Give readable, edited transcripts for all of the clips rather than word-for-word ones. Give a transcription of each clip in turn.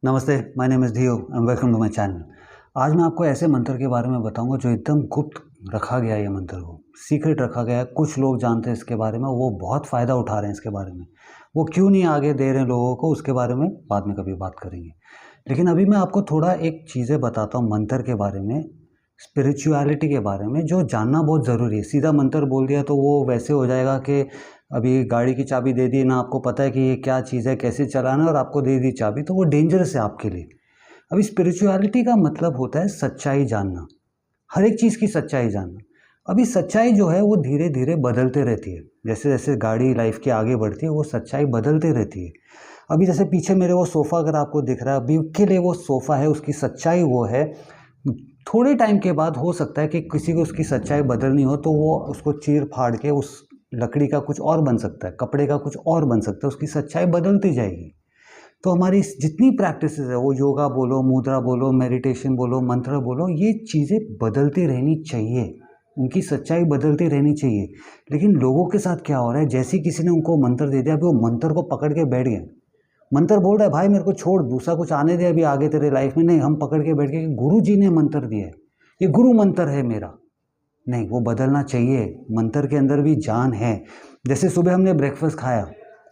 नमस्ते, my name is Dhiyo and welcome to my channel. आज मैं आपको ऐसे मंत्र के बारे में बताऊंगा जो एकदम गुप्त रखा गया है। ये मंत्र को सीक्रेट रखा गया है। कुछ लोग जानते हैं इसके बारे में, वो बहुत फ़ायदा उठा रहे हैं इसके बारे में। वो क्यों नहीं आगे दे रहे हैं लोगों को, उसके बारे में बाद में कभी बात करेंगे। लेकिन अभी मैं आपको थोड़ा एक चीज़ें बताता हूँ मंत्र के बारे में, स्पिरिचुअलिटी के बारे में, जो जानना बहुत ज़रूरी है। सीधा मंत्र बोल दिया तो वो वैसे हो जाएगा कि अभी गाड़ी की चाबी दे दी ना, आपको पता है कि ये क्या चीज़ है, कैसे चलाना है, और आपको दे दी चाबी, तो वो डेंजरस है आपके लिए। अभी स्पिरिचुअलिटी का मतलब होता है सच्चाई जानना, हर एक चीज़ की सच्चाई जानना। अभी सच्चाई जो है वो धीरे धीरे बदलते रहती है। जैसे जैसे गाड़ी लाइफ की आगे बढ़ती है वो सच्चाई बदलते रहती है। अभी जैसे पीछे मेरे वो सोफ़ा अगर आपको दिख रहा है, अभी के लिए वो सोफ़ा है, उसकी सच्चाई वो है। थोड़े टाइम के बाद हो सकता है कि किसी को उसकी सच्चाई बदलनी हो तो वो उसको चीर फाड़ के उस लकड़ी का कुछ और बन सकता है, कपड़े का कुछ और बन सकता है, उसकी सच्चाई बदलती जाएगी। तो हमारी जितनी प्रैक्टिसेस है, वो योगा बोलो, मुद्रा बोलो, मेडिटेशन बोलो, मंत्र बोलो, ये चीज़ें बदलती रहनी चाहिए, उनकी सच्चाई बदलती रहनी चाहिए। लेकिन लोगों के साथ क्या हो रहा है, जैसे ही किसी ने उनको मंत्र दे दिया, अभी वो मंत्र को पकड़ के बैठ गए। मंत्र बोल रहा है, भाई मेरे को छोड़, दूसरा कुछ आने दे अभी आगे तेरे लाइफ में। नहीं, हम पकड़ के बैठ गए, गुरु जी ने मंत्र दिया है, ये गुरु मंत्र है मेरा। नहीं, वो बदलना चाहिए। मंत्र के अंदर भी जान है। जैसे सुबह हमने ब्रेकफास्ट खाया,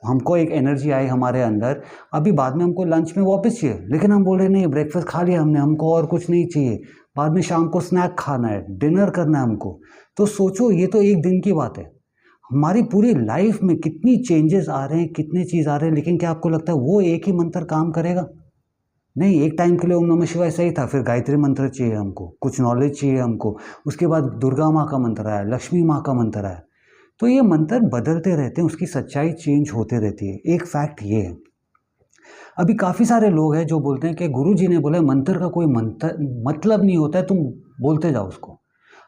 हमको एक एनर्जी आई हमारे अंदर, अभी बाद में हमको लंच में वापस चाहिए, लेकिन हम बोल रहे नहीं, ब्रेकफास्ट खा लिया हमने, हमको और कुछ नहीं चाहिए, बाद में शाम को स्नैक खाना है, डिनर करना है हमको। तो सोचो, ये तो एक दिन की बात है। हमारी पूरी लाइफ में कितनी चेंजेस आ रहे हैं, कितने चीज़ आ रहे हैं, लेकिन क्या आपको लगता है वो एक ही मंत्र काम करेगा? नहीं, एक टाइम के लिए ओम नमः शिवाय सही था, फिर गायत्री मंत्र चाहिए हमको, कुछ नॉलेज चाहिए हमको, उसके बाद दुर्गा माँ का मंत्र आया, लक्ष्मी माँ का मंत्र आया। तो ये मंत्र बदलते रहते हैं, उसकी सच्चाई चेंज होते रहती है। एक फैक्ट ये है, अभी काफ़ी सारे लोग हैं जो बोलते हैं कि गुरु जी ने बोला मंत्र का कोई मंत्र मतलब नहीं होता है, तुम बोलते जाओ उसको।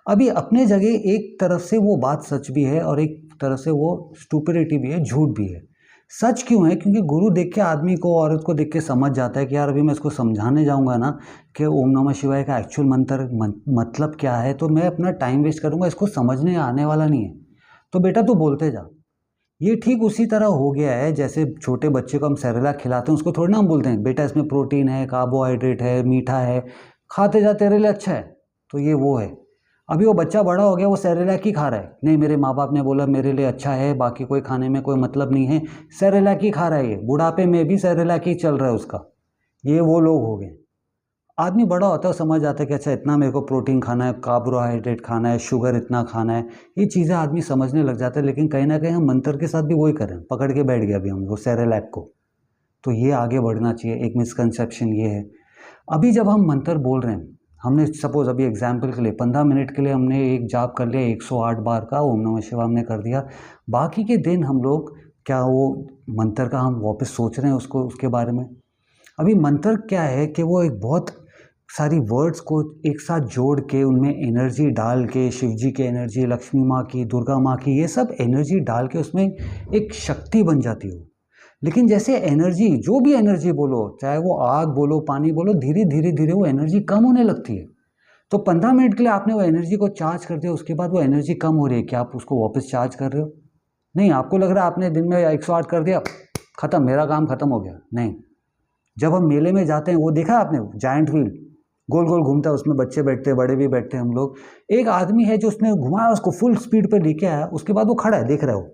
अभी अपने जगह एक तरफ से वो बात सच भी है और एक तरफ से वो स्टुपिडिटी भी है, झूठ भी है। सच क्यों है? क्योंकि गुरु देख के आदमी को, औरत को देख के समझ जाता है कि यार अभी मैं इसको समझाने जाऊंगा ना कि ओम नमः शिवाय का एक्चुअल मंत्र मतलब क्या है, तो मैं अपना टाइम वेस्ट करूंगा, इसको समझने आने वाला नहीं है। तो बेटा तू बोलते जा। ये ठीक उसी तरह हो गया है जैसे छोटे बच्चे को हम सेरेलैक खिलाते हैं, उसको थोड़ी ना हम बोलते हैं बेटा इसमें प्रोटीन है, कार्बोहाइड्रेट है, मीठा है, खाते जा, तेरे लिए अच्छा है। तो ये वो है। अभी वो बच्चा बड़ा हो गया, वो सेरेलैक ही खा रहा है। नहीं, मेरे माँ बाप ने बोला मेरे लिए अच्छा है, बाकी कोई खाने में कोई मतलब नहीं है, सेरेलैक ही खा रहा है। ये बुढ़ापे में भी सेरेलैक ही चल रहा है उसका। ये वो लोग हो गए। आदमी बड़ा होता है, समझ आता है कि अच्छा इतना मेरे को प्रोटीन खाना है, कार्बोहाइड्रेट खाना है, शुगर इतना खाना है, ये चीज़ें आदमी समझने लग जाता है। लेकिन कहीं ना कहीं हम मंत्र के साथ भी वही करें, पकड़ के बैठ गया अभी हम वो सेरेलैक को। तो ये आगे बढ़ना चाहिए। एक मिसकंसेप्शन ये है, अभी जब हम मंत्र बोल रहे हैं, हमने सपोज अभी एग्जाम्पल के लिए 15 मिनट के लिए हमने एक जाप कर लिया, 108 बार का ओम नमः शिवाय हमने कर दिया। बाकी के दिन हम लोग क्या वो मंत्र का हम वापस सोच रहे हैं उसको, उसके बारे में? अभी मंत्र क्या है कि वो एक बहुत सारी वर्ड्स को एक साथ जोड़ के उनमें एनर्जी डाल के, शिव जी की एनर्जी, लक्ष्मी माँ की, दुर्गा माँ की, ये सब एनर्जी डाल के उसमें एक शक्ति बन जाती हो। लेकिन जैसे एनर्जी, जो भी एनर्जी बोलो, चाहे वो आग बोलो, पानी बोलो, धीरे धीरे धीरे वो एनर्जी कम होने लगती है। तो 15 मिनट के लिए आपने वो एनर्जी को चार्ज कर दिया, उसके बाद वो एनर्जी कम हो रही है, क्या आप उसको वापस चार्ज कर रहे हो? नहीं, आपको लग रहा है आपने दिन में 108 कर दिया, खत्म, मेरा काम खत्म हो गया। नहीं। जब हम मेले में जाते हैं, वो देखा आपने जायंट व्हील गोल गोल घूमता है, उसमें बच्चे बैठते हैं, बड़े भी बैठते हैं हम लोग। एक आदमी है जो उसने घुमाया, उसको फुल स्पीड पे लेके आया, उसके बाद वो खड़ा है, देख रहे हो।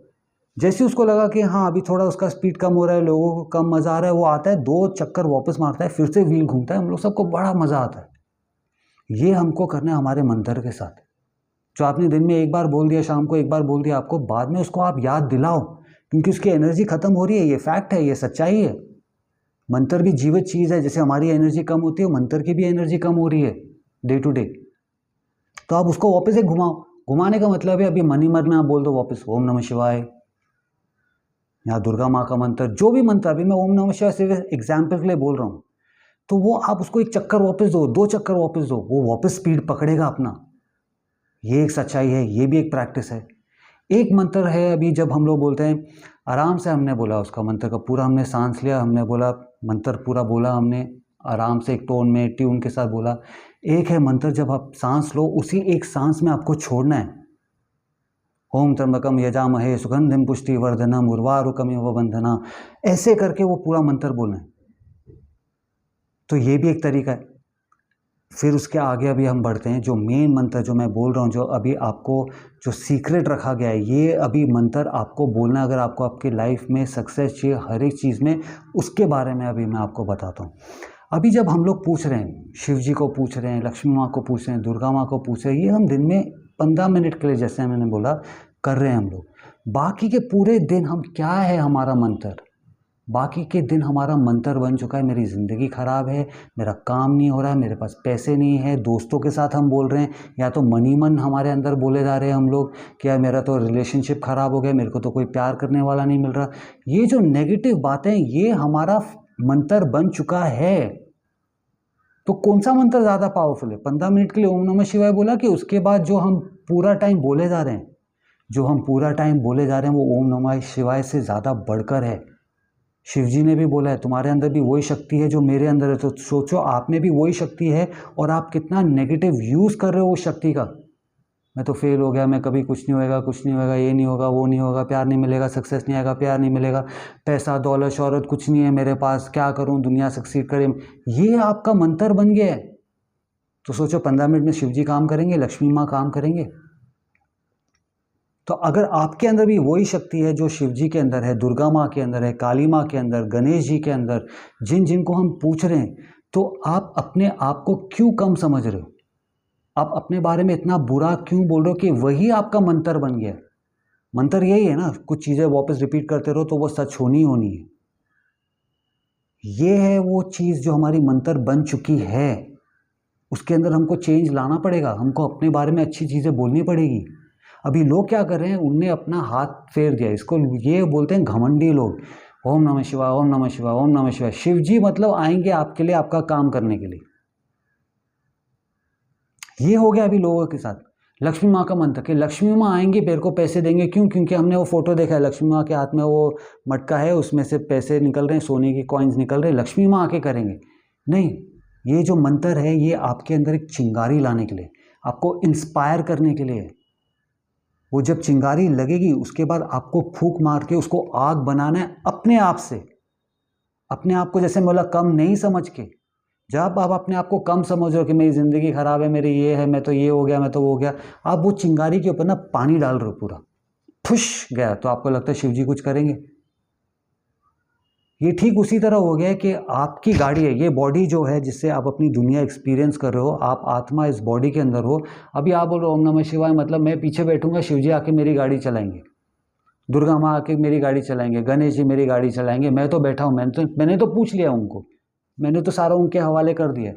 जैसे उसको लगा कि हाँ अभी थोड़ा उसका स्पीड कम हो रहा है, लोगों को कम मज़ा आ रहा है, वो आता है, 2 चक्कर वापस मारता है, फिर से व्हील घूमता है, हम लोग सबको बड़ा मज़ा आता है। ये हमको करना है हमारे मंत्र के साथ। जो आपने दिन में एक बार बोल दिया, शाम को एक बार बोल दिया, आपको बाद में उसको आप याद दिलाओ, क्योंकि उसकी एनर्जी खत्म हो रही है। ये फैक्ट है, ये सच्चाई है। मंत्र भी जीवित चीज़ है, जैसे हमारी एनर्जी कम होती है, मंत्र की भी एनर्जी कम हो रही है डे टू डे। तो आप उसको वापस एक घुमाओ। घुमाने का मतलब है अभी मन ही मन में आप बोल दो वापस ओम नमः शिवाय या दुर्गा माँ का मंत्र, जो भी मंत्र, अभी मैं ओम नमः शिवाय सिर्फ एग्जाम्पल के लिए बोल रहा हूँ। तो वो आप उसको 1 चक्कर वापस दो, 2 चक्कर वापस दो, वो वापस स्पीड पकड़ेगा अपना। ये एक सच्चाई है, ये भी एक प्रैक्टिस है। एक मंत्र है, अभी जब हम लोग बोलते हैं, आराम से हमने बोला उसका मंत्र का पूरा, हमने सांस लिया, हमने बोला मंत्र पूरा बोला, हमने आराम से एक टोन में, ट्यून के साथ बोला। एक है मंत्र जब आप सांस लो, उसी एक सांस में आपको छोड़ना है। ओम त्र्यंबकम यजामहे सुगंधिम पुष्टिवर्धनम उर्वारुकमिव बंधना, ऐसे करके वो पूरा मंत्र बोलना है। तो ये भी एक तरीका है। फिर उसके आगे अभी हम बढ़ते हैं, जो मेन मंत्र जो मैं बोल रहा हूँ, जो अभी आपको जो सीक्रेट रखा गया है, ये अभी मंत्र आपको बोलना, अगर आपको आपकी लाइफ में सक्सेस चाहिए हर एक चीज़ में, उसके बारे में अभी मैं आपको बताता हूँ। अभी जब हम लोग पूछ रहे हैं, शिव जी को पूछ रहे हैं, लक्ष्मी माँ को पूछ रहे हैं, दुर्गा माँ को पूछ रहे हैं, ये हम दिन में 15 मिनट के लिए, जैसे मैंने बोला, कर रहे हैं हम लोग। बाकी के पूरे दिन हम क्या है हमारा मंत्र, बाकी के दिन हमारा मंत्र बन चुका है, मेरी ज़िंदगी ख़राब है, मेरा काम नहीं हो रहा है, मेरे पास पैसे नहीं है, दोस्तों के साथ हम बोल रहे हैं, या तो मनी मन हमारे अंदर बोले जा रहे हैं हम लोग कि यार मेरा तो रिलेशनशिप ख़राब हो गया, मेरे को तो कोई प्यार करने वाला नहीं मिल रहा। ये जो नेगेटिव बातें, ये हमारा मंत्र बन चुका है। तो कौन सा मंत्र ज़्यादा पावरफुल है? 15 मिनट के लिए ओम नमः शिवाय बोला कि उसके बाद जो हम पूरा टाइम बोले जा रहे हैं, जो हम पूरा टाइम बोले जा रहे हैं, वो ओम नमः शिवाय से ज़्यादा बढ़कर है। शिव जी ने भी बोला है तुम्हारे अंदर भी वही शक्ति है जो मेरे अंदर है, तो सोचो आप में भी वही शक्ति है और आप कितना नेगेटिव यूज़ कर रहे हो उस शक्ति का। मैं तो फेल हो गया, मैं कभी कुछ नहीं होएगा, कुछ नहीं होएगा, ये नहीं होगा, वो नहीं होगा, प्यार नहीं मिलेगा, सक्सेस नहीं आएगा, प्यार नहीं मिलेगा, पैसा दौलत शौहरत कुछ नहीं है मेरे पास, क्या करूं, दुनिया सक्सीड करे, ये आपका मंत्र बन गया है। तो सोचो 15 मिनट में शिव जी काम करेंगे, लक्ष्मी माँ काम करेंगे। तो अगर आपके अंदर भी वही शक्ति है जो शिव जी के अंदर है, दुर्गा माँ के अंदर है, काली माँ के अंदर, गणेश जी के अंदर, जिनको हम पूछ रहे हैं, तो आप अपने आप को क्यों कम समझ रहे हो? आप अपने बारे में इतना बुरा क्यों बोल रहे हो कि वही आपका मंत्र बन गया? मंत्र यही है ना, कुछ चीज़ें वापस रिपीट करते रहो तो वो सच होनी होनी है। ये है वो चीज़ जो हमारी मंत्र बन चुकी है, उसके अंदर हमको चेंज लाना पड़ेगा, हमको अपने बारे में अच्छी चीज़ें बोलनी पड़ेगी। अभी लोग क्या कर रहे हैं, उनने अपना हाथ फेर दिया, इसको ये बोलते हैं घमंडी लोग। ओम नमः शिवाय, ओम नमः शिवाय, ओम नमः शिवाय। शिव जी मतलब आएंगे आपके लिए, आपका काम करने के लिए। ये हो गया अभी लोगों के साथ। लक्ष्मी माँ का मंत्र कि लक्ष्मी माँ आएंगी, मेरे को पैसे देंगे। क्यों? क्योंकि हमने वो फोटो देखा है, लक्ष्मी माँ के हाथ में वो मटका है, उसमें से पैसे निकल रहे हैं, सोने की कॉइन्स निकल रहे हैं, लक्ष्मी माँ आके करेंगे। नहीं, ये जो मंत्र है ये आपके अंदर एक चिंगारी लाने के लिए, आपको इंस्पायर करने के लिए। वो जब चिंगारी लगेगी उसके बाद आपको फूंक मार के उसको आग बनाना है अपने आप से। अपने आप को, जैसे बोला, कम नहीं समझ के। जब आप अपने आप को कम समझ रहे हो कि मेरी ज़िंदगी ख़राब है, मेरी ये है, मैं तो ये हो गया, मैं तो वो हो गया, आप वो चिंगारी के ऊपर ना पानी डाल रहे हो, पूरा फुश गया, तो आपको लगता है शिव जी कुछ करेंगे। ये ठीक उसी तरह हो गया है कि आपकी गाड़ी है, ये बॉडी जो है जिससे आप अपनी दुनिया एक्सपीरियंस कर रहे हो, आप आत्मा इस बॉडी के अंदर हो। अभी आप बोल रहे हो ओम नमः शिवाय, मतलब मैं पीछे बैठूंगा, शिव जी आके मेरी गाड़ी चलाएंगे, दुर्गा माँ आके मेरी गाड़ी चलाएंगे, गणेश जी मेरी गाड़ी चलाएंगे, मैं तो बैठा हूँ, मैंने तो पूछ लिया उनको, मैंने तो सारा उनके हवाले कर दिया।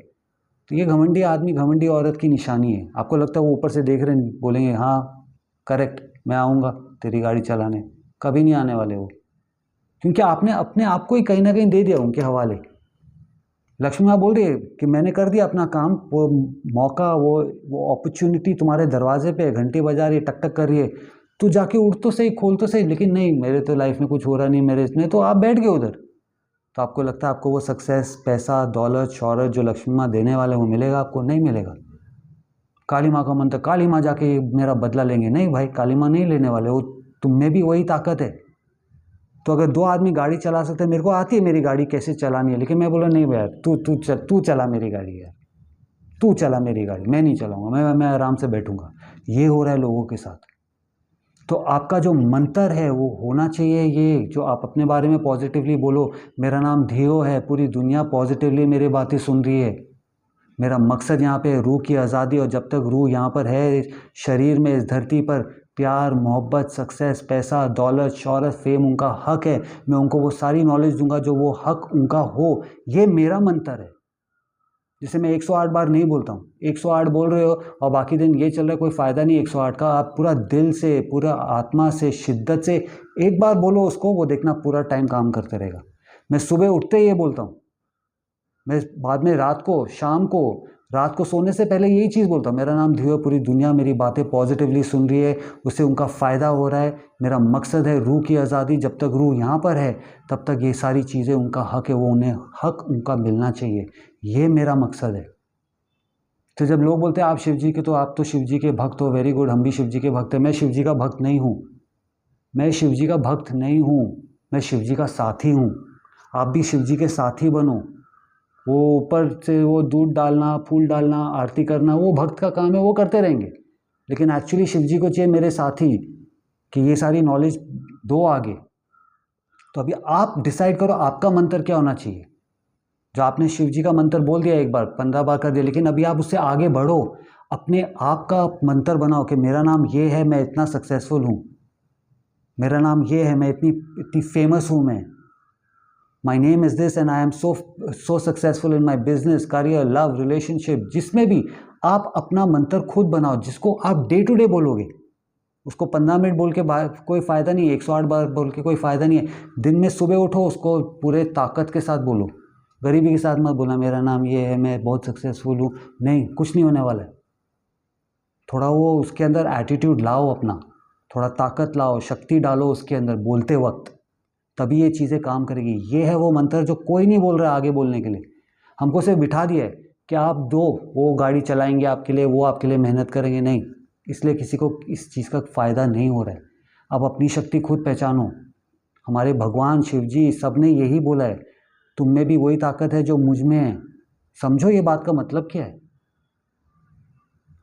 तो ये घमंडी आदमी, घमंडी औरत की निशानी है। आपको लगता है वो ऊपर से देख रहे हैं, बोलेंगे हाँ करेक्ट, मैं आऊँगा तेरी गाड़ी चलाने, कभी नहीं आने वाले वो, क्योंकि आपने अपने आप को ही कहीं ना कहीं दे दिया उनके हवाले। लक्ष्मी माँ बोल रही है कि मैंने कर दिया अपना काम, वो मौका, वो अपॉर्चुनिटी तुम्हारे दरवाजे पे घंटी बजा रही है, टक टक कर रही है, तू जाके उठ तो सही, खोल तो सही। लेकिन नहीं, मेरे तो लाइफ में कुछ हो रहा नहीं, मेरे इसमें, तो आप बैठ गए उधर। तो आपको लगता है आपको वो सक्सेस, पैसा, दौलत, शौहरत जो लक्ष्मी माँ देने वाले वो मिलेगा? आपको नहीं मिलेगा। काली माँ का मंत्र, काली माँ जाके मेरा बदला लेंगे, नहीं भाई, काली माँ नहीं लेने वाले, वो तुम में भी वही ताकत है। तो अगर दो आदमी गाड़ी चला सकते हैं, मेरे को आती है मेरी गाड़ी कैसे चलानी है, लेकिन मैं बोला नहीं भैया, तू चला मेरी गाड़ी यार, तू चला मेरी गाड़ी, मैं नहीं चलाऊंगा, मैं आराम से बैठूंगा। ये हो रहा है लोगों के साथ। तो आपका जो मंत्र है वो होना चाहिए ये, जो आप अपने बारे में पॉजिटिवली बोलो, मेरा नाम धियो है, पूरी दुनिया पॉजिटिवली मेरी बातें सुन रही है, मेरा मकसद यहाँ पे रूह की आज़ादी, और जब तक रूह यहाँ पर है शरीर में, इस धरती पर, प्यार, मोहब्बत, सक्सेस, पैसा, दौलत, शौहरत, फेम उनका हक है, मैं उनको वो सारी नॉलेज दूंगा जो वो हक उनका हो। ये मेरा मंत्र है, जिसे मैं 108 बार नहीं बोलता हूँ। 108 बोल रहे हो और बाकी दिन ये चल रहा है, कोई फ़ायदा नहीं 108 का। आप पूरा दिल से, पूरा आत्मा से, शिद्दत से एक बार बोलो उसको, वो देखना पूरा टाइम काम करते रहेगा। मैं सुबह उठते ही ये बोलता हूँ, मैं बाद में रात को, शाम को, रात को सोने से पहले यही चीज़ बोलता हूँ, मेरा नाम धियो, पूरी दुनिया मेरी बातें पॉजिटिवली सुन रही है, उससे उनका फ़ायदा हो रहा है, मेरा मकसद है रूह की आज़ादी, जब तक रूह यहाँ पर है तब तक ये सारी चीज़ें उनका हक है, वो उन्हें हक उनका मिलना चाहिए, ये मेरा मकसद है। तो जब लोग बोलते हैं आप शिव जी के, तो आप तो शिव जी के भक्त हो, वेरी गुड, हम भी शिव जी के भक्त हैं। मैं शिव जी का भक्त नहीं हूँ, मैं शिव जी का भक्त नहीं हूँ, मैं शिव जी का साथी हूँ। आप भी शिव जी के साथी बनो, वो ऊपर से वो दूध डालना, फूल डालना, आरती करना, वो भक्त का काम है, वो करते रहेंगे। लेकिन एक्चुअली शिव जी को चाहिए मेरे साथी कि ये सारी नॉलेज दो आगे। तो अभी आप डिसाइड करो आपका मंत्र क्या होना चाहिए। जो आपने शिव जी का मंत्र बोल दिया एक बार, 15 बार कर दिया, लेकिन अभी आप उससे आगे बढ़ो, अपने आप का मंत्र बनाओ कि मेरा नाम ये है, मैं इतना सक्सेसफुल हूँ, मेरा नाम ये है, मैं इतनी फेमस हूँ, मैं my name is this and I am so successful in my business, career, love, relationship, जिसमें भी आप अपना मंत्र खुद बनाओ, जिसको आप डे टू डे बोलोगे। उसको 15 मिनट बोल के कोई फ़ायदा नहीं है, 108 बार बोल के कोई फ़ायदा नहीं है। दिन में सुबह उठो, उसको पूरे ताकत के साथ बोलो। गरीबी के साथ मत बोला मेरा नाम ये है, मैं बहुत सक्सेसफुल हूँ, नहीं, कुछ नहीं होने वाला है। थोड़ा वो उसके अंदर एटीट्यूड लाओ अपना, थोड़ा ताकत लाओ, शक्ति डालो उसके अंदर बोलते वक्त, तभी ये चीज़ें काम करेगी। ये है वो मंत्र जो कोई नहीं बोल रहा है आगे बोलने के लिए। हमको सिर्फ बिठा दिया है कि आप दो, वो गाड़ी चलाएंगे आपके लिए, वो आपके लिए मेहनत करेंगे, नहीं, इसलिए किसी को इस चीज़ का फ़ायदा नहीं हो रहा है। अब अपनी शक्ति खुद पहचानो। हमारे भगवान शिव जी सब ने यही बोला है, तुम में भी वही ताकत है जो मुझ में है। समझो ये बात का मतलब क्या है।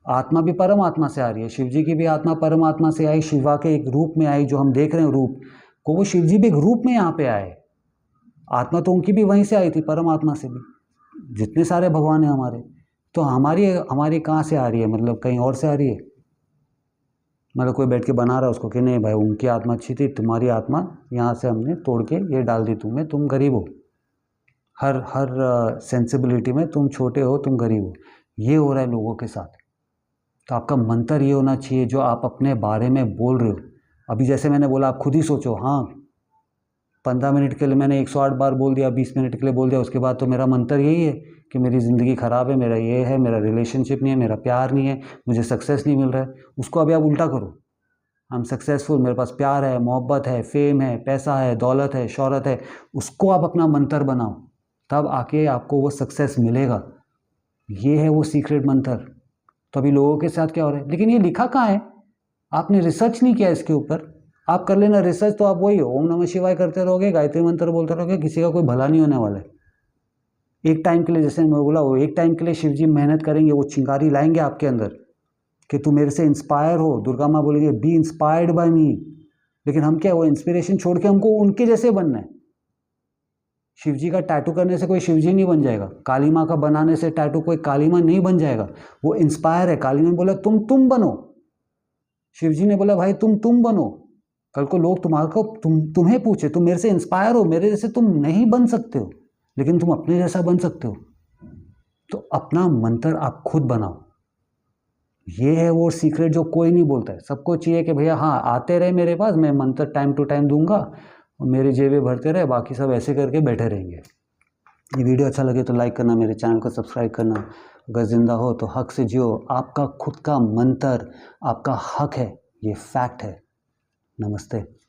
आत्मा भी परमात्मा से आ रही है, शिव जी की भी आत्मा परमात्मा से आई, शिवा के एक रूप में आई, जो हम देख रहे हैं रूप को, वो शिव जी भी एक रूप में यहाँ पे आए। आत्मा तो उनकी भी वहीं से आई थी, परमात्मा से भी। जितने सारे भगवान हैं हमारे, तो हमारी कहाँ से आ रही है, मतलब कहीं और से आ रही है। मतलब कोई बैठ के बना रहा है उसको कि नहीं भाई उनकी आत्मा अच्छी थी, तुम्हारी आत्मा यहाँ से हमने तोड़ के ये डाल दी तुम्हें, तुम गरीब हो, हर सेंसिबिलिटी में तुम छोटे हो, तुम गरीब हो। ये हो रहा है लोगों के साथ। तो आपका मंत्र ये होना चाहिए जो आप अपने बारे में बोल रहे हो। अभी जैसे मैंने बोला, आप खुद ही सोचो, हाँ 15 मिनट के लिए मैंने 108 बार बोल दिया, 20 मिनट के लिए बोल दिया, उसके बाद तो मेरा मंत्र यही है कि मेरी ज़िंदगी ख़राब है, मेरा ये है, मेरा रिलेशनशिप नहीं है, मेरा प्यार नहीं है, मुझे सक्सेस नहीं मिल रहा है। उसको अभी आप उल्टा करो, आई एम सक्सेसफुल, मेरे पास प्यार है, मोहब्बत है, फेम है, पैसा है, दौलत है, शौहरत है। उसको आप अपना मंत्र बनाओ, तब आके आपको वो सक्सेस मिलेगा। ये है वो सीक्रेट मंत्र। तो अभी लोगों के साथ क्या हो रहा है, लेकिन ये लिखा कहाँ है? आपने रिसर्च नहीं किया इसके ऊपर। आप कर लेना रिसर्च, तो आप वही ओम नमः शिवाय करते रहोगे, गायत्री मंत्र बोलते रहोगे, किसी का कोई भला नहीं होने वाला है। एक टाइम के लिए, जैसे मैं बोला, वो एक टाइम के लिए शिव जी मेहनत करेंगे, वो चिंगारी लाएंगे आपके अंदर कि तू मेरे से इंस्पायर हो। दुर्गा माँ बोलेंगे बी इंस्पायर्ड बाय मी। लेकिन हम क्या, वो इंस्पिरेशन छोड़ के हमको उनके जैसे बनना है। शिव जी का टैटू करने से कोई शिव जी नहीं बन जाएगा, काली माँ का बनाने से टैटू कोई काली माँ नहीं बन जाएगा। वो इंस्पायर है। काली माँ बोला तुम बनो, शिव जी ने बोला भाई तुम बनो। कल को लोग तुम्हें पूछे, तुम मेरे से इंस्पायर हो, मेरे जैसे तुम नहीं बन सकते हो, लेकिन तुम अपने जैसा बन सकते हो। तो अपना मंत्र आप खुद बनाओ। ये है वो सीक्रेट जो कोई नहीं बोलता है। सबको चाहिए कि भैया हाँ आते रहे मेरे पास, मैं मंत्र टाइम टू टाइम दूंगा और मेरी जेबें भरते रहे, बाकी सब ऐसे करके बैठे रहेंगे। ये वीडियो अच्छा लगे तो लाइक करना, मेरे चैनल को सब्सक्राइब करना। अगर ज़िंदा हो तो हक से जियो। आपका खुद का मंत्र आपका हक है, ये फैक्ट है। नमस्ते।